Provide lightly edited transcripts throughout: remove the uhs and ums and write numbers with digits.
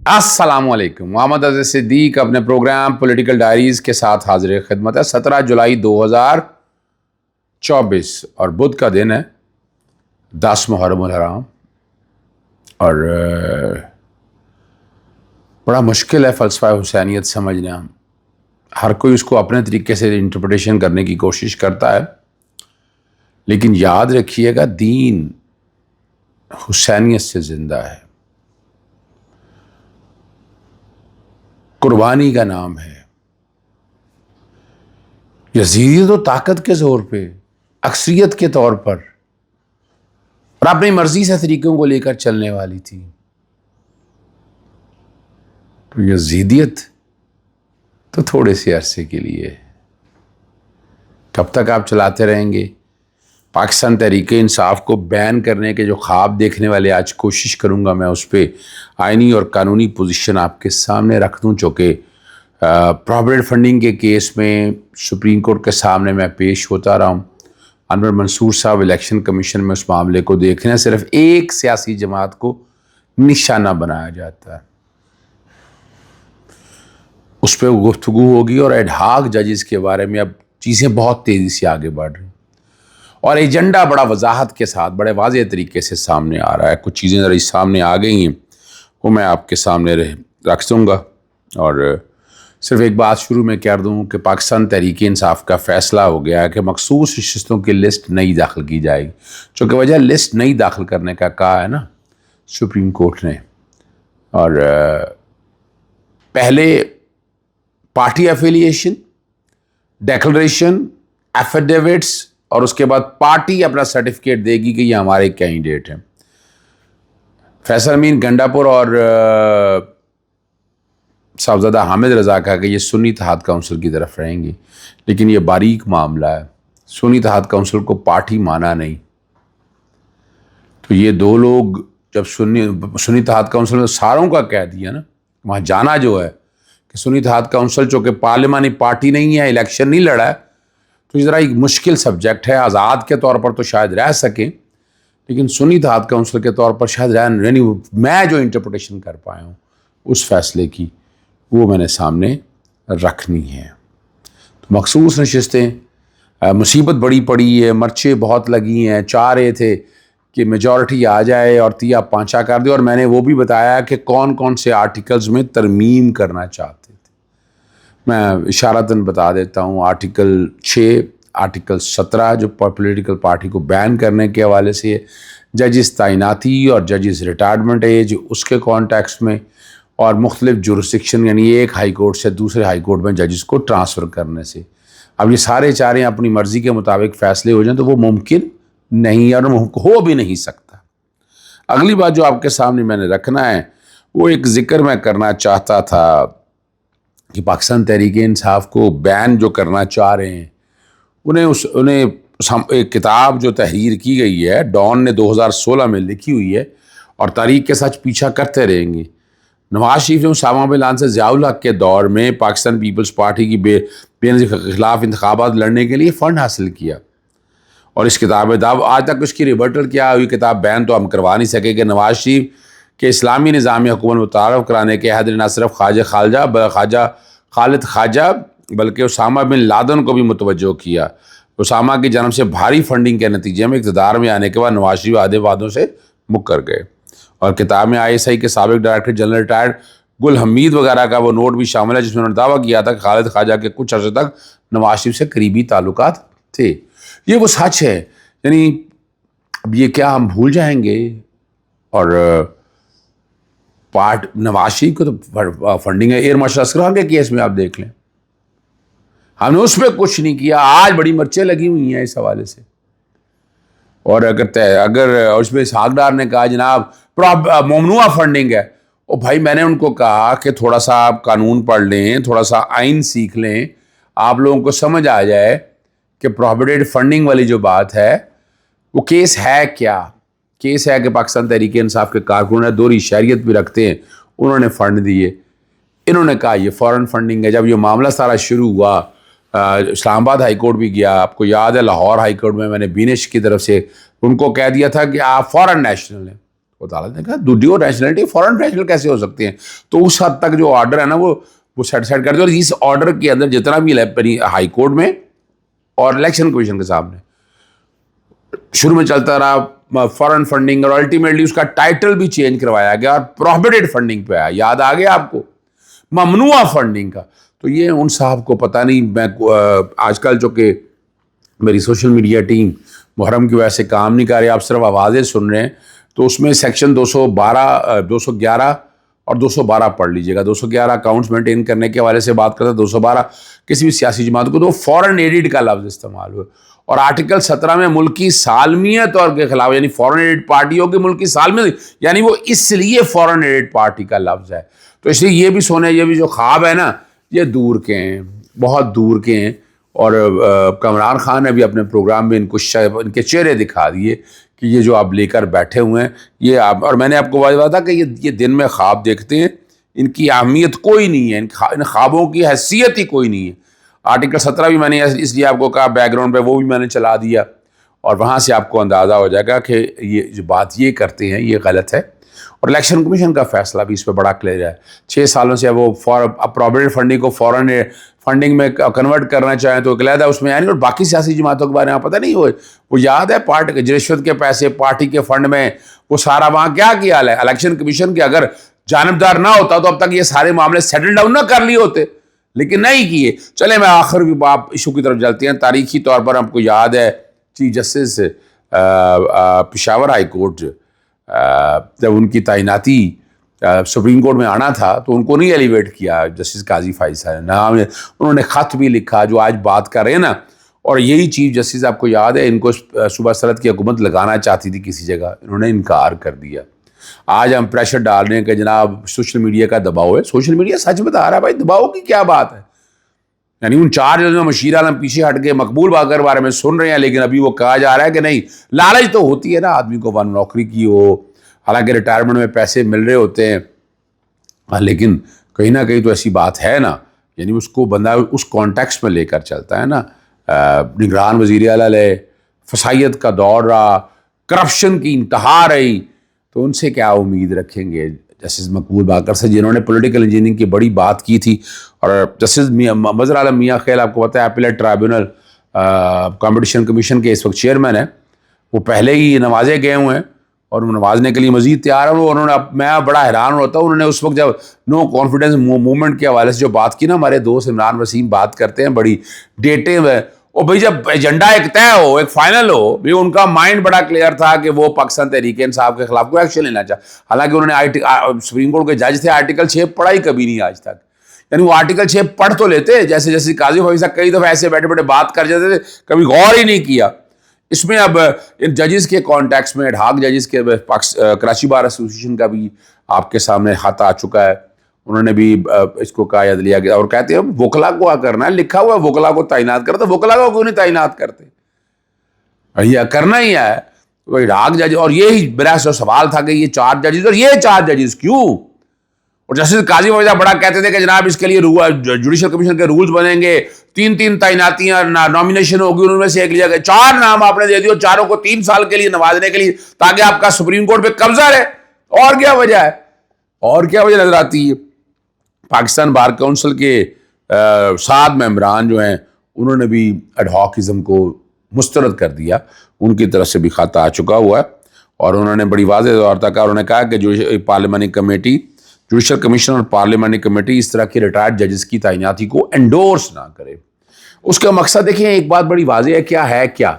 السلام علیکم. محمد عزیز صدیق اپنے پروگرام پولیٹیکل ڈائریز کے ساتھ حاضر خدمت ہے. 17 جولائی 2024 اور بدھ کا دن ہے، 10 محرم الحرام. اور بڑا مشکل ہے فلسفہ حسینیت سمجھنا. ہر کوئی اس کو اپنے طریقے سے انٹرپریٹیشن کرنے کی کوشش کرتا ہے، لیکن یاد رکھیے گا دین حسینیت سے زندہ ہے. قربانی کا نام ہے. یزیدیت و طاقت کے زور پہ، اکثریت کے طور پر، اور اپنی مرضی سے طریقوں کو لے کر چلنے والی تھی. تو یزیدیت تو تھوڑے سے عرصے کے لیے، کب تک آپ چلاتے رہیں گے؟ پاکستان تحریک انصاف کو بین کرنے کے جو خواب دیکھنے والے، آج کوشش کروں گا میں اس پہ آئینی اور قانونی پوزیشن آپ کے سامنے رکھ دوں. چونکہ پروویڈنٹ فنڈنگ کے کیس میں سپریم کورٹ کے سامنے میں پیش ہوتا رہا ہوں. انور منصور صاحب الیکشن کمیشن میں اس معاملے کو دیکھنے صرف ایک سیاسی جماعت کو نشانہ بنایا جاتا ہے. اس پہ گفتگو ہوگی اور ایڈ ہاک ججز کے بارے میں اب چیزیں بہت تیزی سے آگے بڑھ رہی ہیں، اور ایجنڈا بڑا وضاحت کے ساتھ بڑے واضح طریقے سے سامنے آ رہا ہے. کچھ چیزیں ذرا سامنے آ گئی ہیں، وہ میں آپ کے سامنے رکھ دوں گا. اور صرف ایک بات شروع میں کہہ دوں کہ پاکستان تحریک انصاف کا فیصلہ ہو گیا ہے کہ مخصوص نشستوں کی لسٹ نہیں داخل کی جائے گی. چونکہ وجہ لسٹ نہیں داخل کرنے کا کہا ہے نا سپریم کورٹ نے. اور پہلے پارٹی ایفیلیشن، ڈیکلریشن، ایفیڈیوٹس، اور اس کے بعد پارٹی اپنا سرٹیفکیٹ دے گی کہ یہ ہمارے کینڈیڈیٹ ہیں. فیصل امین گنڈاپور اور صاحبزادہ حامد رضا کا کہ یہ سنی اتحاد کونسل کی طرف رہیں گے، لیکن یہ باریک معاملہ ہے. سنی اتحاد کونسل کو پارٹی مانا نہیں. تو یہ دو لوگ جب سنی اتحاد کونسل میں ساروں کا کہہ دیا نا، وہاں جانا جو ہے کہ سنی اتحاد کونسل چونکہ پارلیمانی پارٹی نہیں ہے، الیکشن نہیں لڑا ہے، تو ذرا ایک مشکل سبجیکٹ ہے. آزاد کے طور پر تو شاید رہ سکیں، لیکن سنی اتحاد کونسل کے طور پر شاید میں جو انٹرپریٹیشن کر پایا ہوں اس فیصلے کی، وہ میں نے سامنے رکھنی ہے. تو مخصوص نشستیں، مصیبت بڑی پڑی ہے، مرچیں بہت لگی ہیں. چاہ رہے تھے کہ میجورٹی آ جائے اور تیا پانچا کر دے، اور میں نے وہ بھی بتایا کہ کون کون سے آرٹیکلز میں ترمیم کرنا چاہتے تھے. میں اشارتاً بتا دیتا ہوں. آرٹیکل 6، آرٹیکل 17 جو پولیٹیکل پارٹی کو بین کرنے کے حوالے سے، ججز تعیناتی اور ججز ریٹائرمنٹ ایج اس کے کانٹیکسٹ میں، اور مختلف جورسڈکشن یعنی ایک ہائی کورٹ سے دوسرے ہائی کورٹ میں ججز کو ٹرانسفر کرنے سے. اب یہ سارے چارے اپنی مرضی کے مطابق فیصلے ہو جائیں تو وہ ممکن نہیں، اور ہو بھی نہیں سکتا. اگلی بات جو آپ کے سامنے میں نے رکھنا ہے، وہ ایک ذکر میں کرنا چاہتا تھا کہ پاکستان تحریک انصاف کو بین جو کرنا چاہ رہے ہیں، انہیں ایک کتاب جو تحریر کی گئی ہے، ڈان نے 2016 میں لکھی ہوئی ہے، اور تاریخ کے ساتھ پیچھا کرتے رہیں گے. نواز شریف نے اسامہ بن لادن سے ضیاء الحق کے دور میں پاکستان پیپلز پارٹی کی بے نظیر کے خلاف انتخابات لڑنے کے لیے فنڈ حاصل کیا، اور اس کتاب میں آج تک اس کی ریبرٹل کیا ہوئی کتاب بین تو ہم کروا نہیں سکے کہ نواز شریف کے اسلامی نظامی حکومت متعارف کرانے کے عہد نے نہ صرف خالد خواجہ بلکہ اسامہ بن لادن کو بھی متوجہ کیا. اسامہ کی جانب سے بھاری فنڈنگ کے نتیجے میں اقتدار میں آنے کے بعد نواز شریف آدھے وعدوں سے مکر گئے. اور کتاب میں ISI کے سابق ڈائریکٹر جنرل ریٹائرڈ گل حمید وغیرہ کا وہ نوٹ بھی شامل ہے، جس میں انہوں نے دعویٰ کیا تھا کہ خالد خواجہ کے کچھ عرصے تک نواز شریف سے قریبی تعلقات تھے. یہ وہ سچ ہے. یعنی اب یہ کیا ہم بھول جائیں گے؟ اور نواز شریف کو تو فنڈنگ ہے. ایئر مارشل اسکر خان کے کیس میں آپ دیکھ لیں، ہم نے اس پہ کچھ نہیں کیا. آج بڑی مرچیں لگی ہوئی ہیں اس حوالے سے. اور اگر اس میں اسحاق ڈار نے کہا جناب ممنوع فنڈنگ ہے، او بھائی میں نے ان کو کہا کہ تھوڑا سا آپ قانون پڑھ لیں، تھوڑا سا آئین سیکھ لیں، آپ لوگوں کو سمجھ آ جائے کہ پروہیبٹڈ فنڈنگ والی جو بات ہے وہ کیس ہے کیا. کیس ہے کہ پاکستان تحریک انصاف کے کارکنوں دوہری شہریت بھی رکھتے ہیں، انہوں نے فنڈ دیے. انہوں نے کہا یہ فورن فنڈنگ ہے. جب یہ معاملہ سارا شروع ہوا، اسلام آباد ہائی کورٹ بھی گیا. آپ کو یاد ہے لاہور ہائی کورٹ میں نے بینش کی طرف سے ان کو کہہ دیا تھا کہ آپ فورن نیشنل ہیں. وہ تعالیٰ نے کہا ڈیو نیشنلٹی فورن نیشنل کیسے ہو سکتے ہیں. تو اس حد تک جو آرڈر ہے نا وہ سیٹسفائڈ کرتے ہیں. اور اس آرڈر کے اندر جتنا بھی ہائی کورٹ میں اور الیکشن کمیشن کے سامنے شروع میں چلتا رہا فورن فنڈنگ، اور الٹیمیٹلی اس کا ٹائٹل بھی چینج کروایا گیا اور پروہیبٹڈ فنڈنگ پہ آیا. یاد آ گیا آپ کو، ممنوع فنڈنگ کا. تو یہ ان صاحب کو پتہ نہیں. میں آج کل جو کہ میری سوشل میڈیا ٹیم محرم کی وجہ سے کام نہیں کر رہی، آپ صرف آوازیں سن رہے ہیں، تو اس میں سیکشن 211 اور 212 پڑھ لیجیے گا. 211 اکاؤنٹس مینٹین کرنے کے حوالے سے بات کرتا ہے، 212 کسی بھی سیاسی جماعت کو تو فورن ایڈڈ کا لفظ استعمال ہوا. اور آرٹیکل 17 میں ملکی سالمیت اور کے خلاف، یعنی فورن ایڈڈ پارٹیوں کی ملکی سالمیت، یعنی وہ اس لیے فورن ایڈڈ پارٹی کا لفظ ہے. تو اس لیے یہ بھی سونے، یہ بھی جو خواب ہے نا، یہ دور کے ہیں، بہت دور کے ہیں. اور کامران خان نے بھی اپنے پروگرام میں ان کے چہرے دکھا دیے کہ یہ جو آپ لے کر بیٹھے ہوئے ہیں یہ آپ. اور میں نے آپ کو بتایا تھا کہ یہ دن میں خواب دیکھتے ہیں، ان کی اہمیت کوئی نہیں ہے، ان خوابوں کی حیثیت ہی کوئی نہیں ہے. آرٹیکل 17 بھی میں نے اس لیے آپ کو کہا بیک گراؤنڈ پہ، وہ بھی میں نے چلا دیا، اور وہاں سے آپ کو اندازہ ہو جائے گا کہ یہ جو بات یہ کرتے ہیں یہ غلط ہے. اور الیکشن کمیشن کا فیصلہ بھی اس پہ بڑا کلیئر ہے. 6 سالوں سے وہ پروویڈنٹ فنڈنگ کو فورن فنڈنگ میں کنورٹ کرنا چاہیں تو علیحدہ اس میں یعنی. اور باقی سیاسی جماعتوں کے بارے میں پتہ نہیں وہ یاد ہے پارٹی رشوت کے پیسے پارٹی کے فنڈ میں، وہ سارا وہاں کیا کیا ہے الیکشن کمیشن کے. اگر جانبدار نہ ہوتا تو اب تک یہ سارے معاملے سیٹل ڈاؤن نہ کر لیے ہوتے، لیکن نہیں کیے. چلے میں آخر بھی آپ ایشو کی طرف چلتے ہیں. تاریخی طور پر ہم کو یاد ہے chief justice Peshawar high court جب ان کی تعیناتی سپریم کورٹ میں آنا تھا تو ان کو نہیں ایلیویٹ کیا جسٹس قاضی فائز صاحب نے. نام انہوں نے خط بھی لکھا جو آج بات کر رہے ہیں نا. اور یہی چیف جسٹس آپ کو یاد ہے ان کو صوبہ سرحد کی حکومت لگانا چاہتی تھی کسی جگہ، انہوں نے انکار کر دیا. آج ہم پریشر ڈال رہے ہیں کہ جناب سوشل میڈیا کا دباؤ ہے. سوشل میڈیا سچ بتا رہا ہے بھائی، دباؤ کی کیا بات ہے. یعنی ان 4 ججوں میں مشیر عالم پیچھے ہٹ کے مقبول باقر بارے میں سن رہے ہیں، لیکن ابھی وہ کہا جا رہا ہے کہ نہیں، لالچ تو ہوتی ہے نا آدمی کو نوکری کی ہو، حالانکہ ریٹائرمنٹ میں پیسے مل رہے ہوتے ہیں، لیکن کہیں نہ کہیں تو ایسی بات ہے نا. یعنی اس کو بندہ اس کانٹیکس میں لے کر چلتا ہے نا. نگران وزیر اعلیٰ لے، فسائیت کا دور رہا، کرپشن کی انتہا رہی، تو ان سے کیا امید رکھیں گے جسٹس مقبول باقر سے، جنہوں نے پولیٹیکل انجینئرنگ کی بڑی بات کی تھی. اور جسٹس مظہر عالم میاں خیل آپ کو پتہ ہے اپیلیٹ ٹرائیبیونل کمپٹیشن کمیشن کے اس وقت چیئرمین ہیں، وہ پہلے ہی نوازے گئے ہوئے ہیں اور نوازنے کے لیے مزید تیار ہیں. انہوں نے میں بڑا حیران ہوتا ہوں، انہوں نے اس وقت جب نو کانفیڈنس موومنٹ کے حوالے سے جو بات کی نا، ہمارے دوست عمران وسیم بات کرتے ہیں بڑی ڈیٹے میں، اور بھائی جب ایجنڈا ایک طے ہو، ایک فائنل ہو، بھی ان کا مائنڈ بڑا کلیئر تھا کہ وہ پاکستان تحریک انصاف کے خلاف کوئی ایکشن لینا چاہا. حالانکہ انہوں نے سپریم کورٹ کے جج تھے، آرٹیکل 6 پڑھا ہی کبھی نہیں آج تک. یعنی وہ آرٹیکل 6 پڑھ تو لیتے، جیسے جیسے قاضی فائز صاحب کئی دفعہ ایسے بیٹھے بیٹھے بات کر جاتے تھے، کبھی غور ہی نہیں کیا. اس میں اب ان ججز کے کانٹیکس میں ایڈ ہاک ججز کے کراچی بار ایسوسیشن کا بھی آپ کے سامنے خط آ چکا ہے. انہوں نے بھی اس کو کہا عدلیہ کے، اور کہتے ہیں وکلا کو کیا کرنا ہے، لکھا ہوا وکلا کو تعینات کرتا، وکلا کو کیوں نہیں تعینات کرتے، یہ کرنا ہی ہے کوئی ڈاک جج. اور یہی میرا سوال تھا کہ یہ 4 ججز اور یہ 4 ججز کیوں. اور جسٹس قاضی فائز صاحب بڑا کہتے تھے کہ جناب اس کے لیے جوڈیشل کمیشن کے رولز بنیں گے، 3 تعیناتیاں نامینیشن ہوگی، ان میں سے ایک لیا گیا. 4 نام آپ نے دے دیے، چاروں کو 3 سال کے لیے نوازنے کے لیے، تاکہ آپ کا سپریم کورٹ پہ قبضہ رہے. اور کیا وجہ ہے، اور کیا وجہ نظر آتی ہے. پاکستان بار کونسل کے 7 ممبران جو ہیں انہوں نے بھی ایڈ ہاکزم کو مسترد کر دیا، ان کی طرف سے بھی خط آ چکا ہوا ہے. اور انہوں نے بڑی واضح طور تک انہوں نے کہا کہ جو پارلیمانی کمیٹی، جوڈیشل کمیشن اور پارلیمانی کمیٹی اس طرح کی ریٹائرڈ ججز کی تعیناتی کو انڈورس نہ کرے. اس کا مقصد دیکھیں، ایک بات بڑی واضح ہے، کیا ہے کیا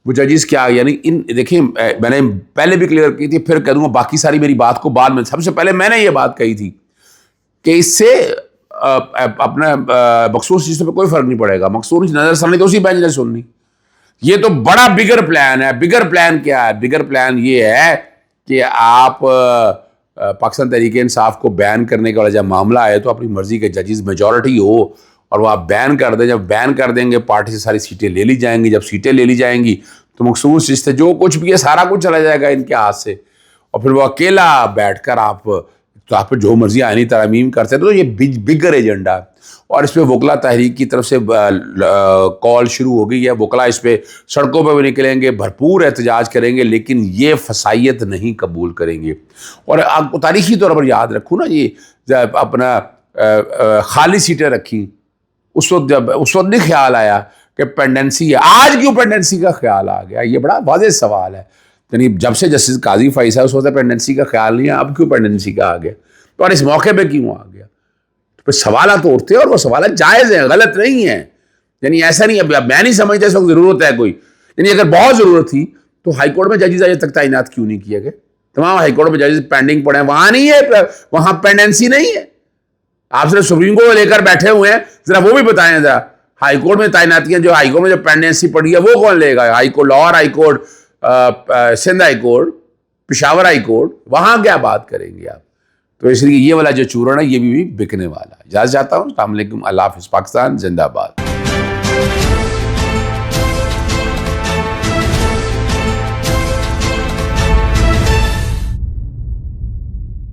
وہ ججز کیا، یعنی ان دیکھیں میں نے پہلے بھی کلیئر کی تھی، پھر کہہ دوں گا باقی ساری میری بات کو بعد میں. سب سے پہلے میں نے یہ بات کہی تھی کہ اس سے اپنا مخصوص چیزوں پہ کوئی فرق نہیں پڑے گا. مخصوص نظر ثانی تو اسی بینچ نے سننی. یہ تو بڑا بگر پلان ہے. بگر پلان کیا ہے؟ بگر پلان یہ ہے کہ آپ پاکستان تحریک انصاف کو بین کرنے کا جب معاملہ آئے تو اپنی مرضی کے ججز میجورٹی ہو اور وہ آپ بین کر دیں. جب بین کر دیں گے پارٹی سے ساری سیٹیں لے لی جائیں گی. جب سیٹیں لے لی جائیں گی تو مخصوص چیز سے جو کچھ بھی ہے سارا کچھ چلا جائے گا ان کے ہاتھ سے. اور پھر وہ اکیلا بیٹھ کر آپ تو آپ پہ جو مرضی آئینی ترامیم کرتے ہیں. تو یہ بگر ایجنڈا ہے. اور اس پہ وکلا تحریک کی طرف سے کال شروع ہو گئی ہے. وکلا اس پہ سڑکوں پہ بھی نکلیں گے, بھرپور احتجاج کریں گے, لیکن یہ فسائیت نہیں قبول کریں گے. اور آپ کو تاریخی طور پر یاد رکھوں نا, یہ اپنا خالی سیٹیں رکھیں, اس وقت نہیں خیال آیا کہ پینڈنسی ہے. آج کیوں پینڈنسی کا خیال آ گیا؟ یہ بڑا واضح سوال ہے. یعنی جب سے جسٹس قاضی فائز ہے اس وقت پینڈنسی کا خیال نہیں ہے, اب کیوں پینڈنسی کا آ گیا؟ تو اور اس موقع پہ کیوں آ گیا؟ تو پھر سوالات اٹھتے ہیں, اور وہ سوالات جائز ہیں, غلط نہیں ہیں. یعنی ایسا نہیں ہے, میں نہیں سمجھتا اس وقت ضرورت ہے کوئی. یعنی اگر بہت ضرورت تھی تو ہائی کورٹ میں ججز آج تک تعینات کیوں نہیں کیے گئے؟ تمام ہائی کورٹ میں ججز پینڈنگ پڑے ہیں, وہاں نہیں ہے, وہاں پینڈنسی نہیں ہے. آپ صرف سپریم کورٹ کو لے کر بیٹھے ہوئے ہیں, ذرا وہ بھی بتائیں. ذرا ہائی کورٹ میں تعیناتیاں جو ہائی کورٹ میں جو پینڈنسی پڑی ہے وہ کون لے گا؟ High court, Lahore high court, Sindh high court, Peshawar high court, وہاں کیا بات کریں گے آپ؟ تو اس لیے یہ والا جو چورن ہے یہ بھی بکنے والا ہے. اجازت چاہتا ہوں. السلام علیکم. اللہ حافظ. پاکستان زندہ باد.